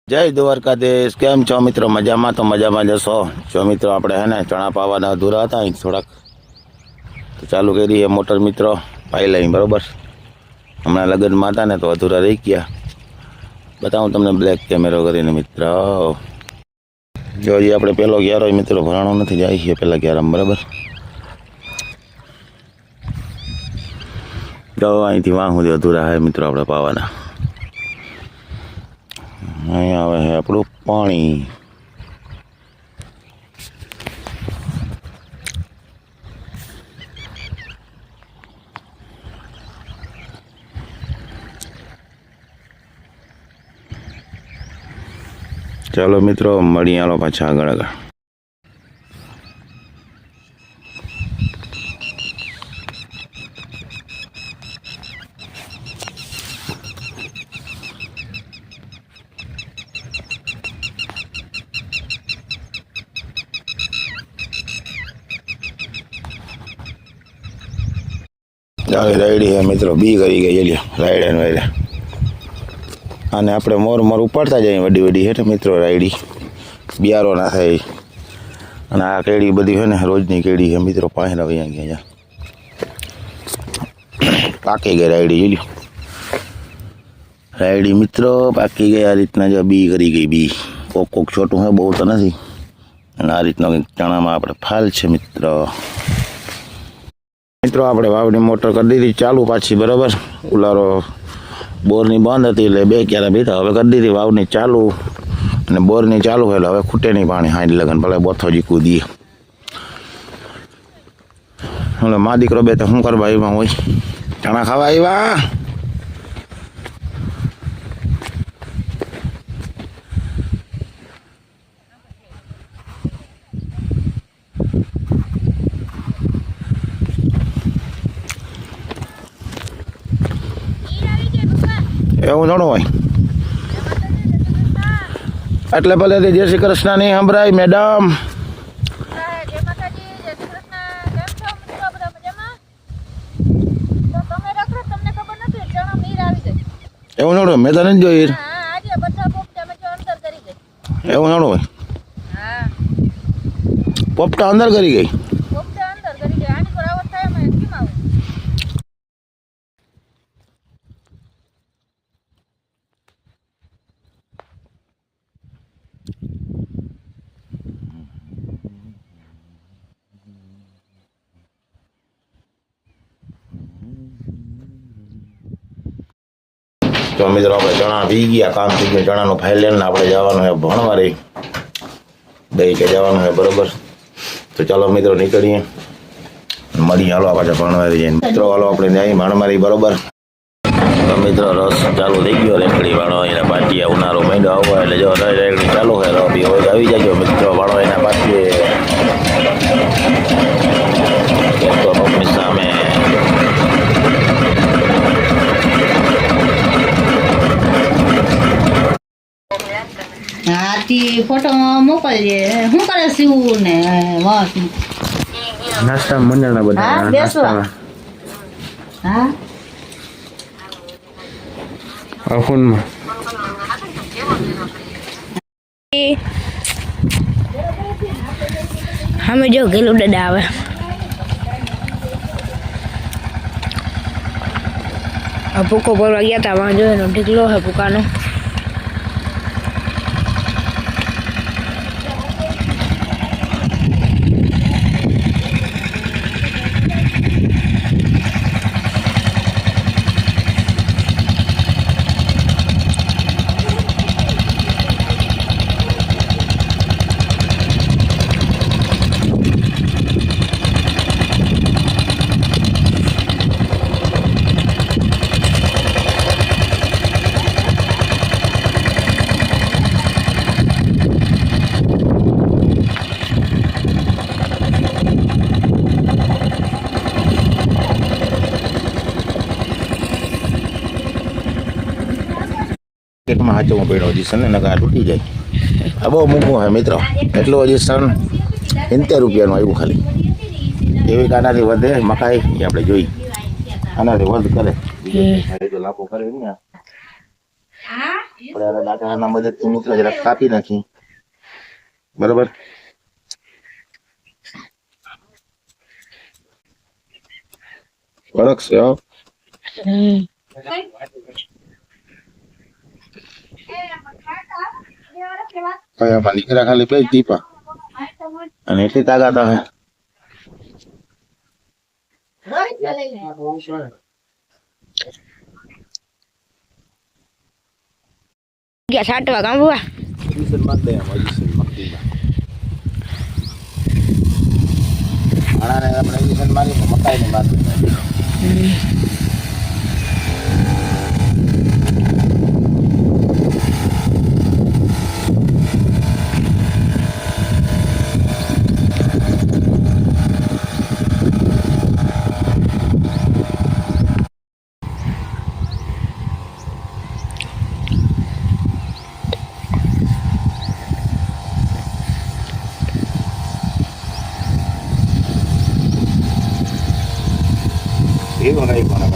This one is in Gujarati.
જય દ્વારકાધીશ, કેમ છો મિત્રો? મજામાં? તો મજામાં જશો. જો મિત્રો આપણે હે ને ચણા પાવાના અધૂરા હતા અહીં થોડાક, તો ચાલુ કરી મોટર મિત્રો પાઈ લઈ. બરાબર, હમણાં લગ્નમાં હતા ને તો અધૂરા રહી ગયા. બતાવું તમને બ્લેક કેમેરો કરીને મિત્ર. જો હજી આપણે પહેલો ગ્યારો મિત્રો ભરાણો નથી, જાય છે પહેલાં ગ્યારામાં. બરાબર, જો અહીંથી વાં સુધી અધૂરા હે મિત્રો આપણે પાવાના. અહીંયા આવે છે આપણું પાણી. ચાલો મિત્રો મળીએ આલો પાછા આગળ આગળ. રાયડી હે મિત્રો, બી કરી ગઈ જલ્યો રાયડા ને વાયડા. અને આપણે મોર ઉપાડતા જઈએ વડી વડી હે ને મિત્રો રાયડી, બિયારો ના થાય. અને આ કેડી બધી હોય ને રોજની કેડી છે મિત્રો, પાંચ આવી અહીંયા પાકી ગઈ રાયડી. જલ્યો રાયડી મિત્રો પાકી ગઈ. આ રીતના જો બી કરી ગઈ. બી કોક કોક છોટું હે, બહુ તો નથી. અને આ રીતનો કંઈક ચણામાં આપણે ફાલ છે મિત્રો. મિત્રો આપણે વાવની મોટર કરી દીધી ચાલુ પાછી. બરાબર, ઉલારો બોરની બંધ હતી એટલે બે ક્યારે બીતા. હવે કરી દીધી વાવની ચાલુ, અને બોરની ચાલુ એટલે હવે ખૂટે નહીં પાણી. હાંડ લગન ભલે બોથો જીકવું દઈએ. એટલે મા દીકરો બે તો શું કરવા આવ્યા હોય? ચણા ખાવા આવ્યા. એવું થોડું હોય. એટલે ભલે જય શ્રી કૃષ્ણ નહીં સંભળાય મેડમ. એવું થોડું, મેં તો નથી જોયું. એવું થોડું હોય. પોપટા અંદર કરી ગઈ. તો મિત્રો આપણે ચણા પી ગયા, કામ થઈ ગયું. ચણાનું ફાઇલ લઈને આપણે જવાનું છે ભણવારી. દઈ કે જવાનું છે. બરોબર, તો ચાલો મિત્રો નીકળીએ, મળીએ. હાલો પાછા ભણવારી જઈને મિત્રો. હાલો આપણે જઈએ ભણવારી. બરોબર, તો મિત્રો રસ ચાલુ થઈ ગયો. રેકડી વાળો એના પાટીએ ઉનાળો મહિનો આવવા એટલે જો રેકડી ચાલુ છે. રબી હોય આવી જજો મિત્રો. વાળો એના પાટીએ સામે હાથી ફોટો મોકલજે. શું કરે શિવું ને વાસ નાસ્તા મંડળના બધા બેસવા. હા ફોનમાં અમે જો ગેલું દાદા આવે. ભૂકો ભરવા ગયા હતા, વાં જોયો એનો ઢીકલો હે ભૂકાનો. માર્કેટમાં હાચવવું પડ્યો હજી સન, નકા તૂટી જાય. આ બહુ મૂકવું હે મિત્રો. એટલું હજી સન 70 રૂપિયાનું આવ્યું ખાલી. એવી આનાથી વધે મકાઈ એ આપણે જોઈ. આનાથી વધુ કરે લાભો કરે ને. આપણે આને લાકડાના મદદથી મિત્રો જરાક કાપી નાખી બરોબર. કડક છે હો. કયા નીકળ્યા ખાલી બે જ ટીપા અને એટલી તાકાત આવે. ગયા છાંટવા કામ બુઆ આપણે ઇન્જેક્શન મારીને મકાઈને બાંધી એવું નહીં પણ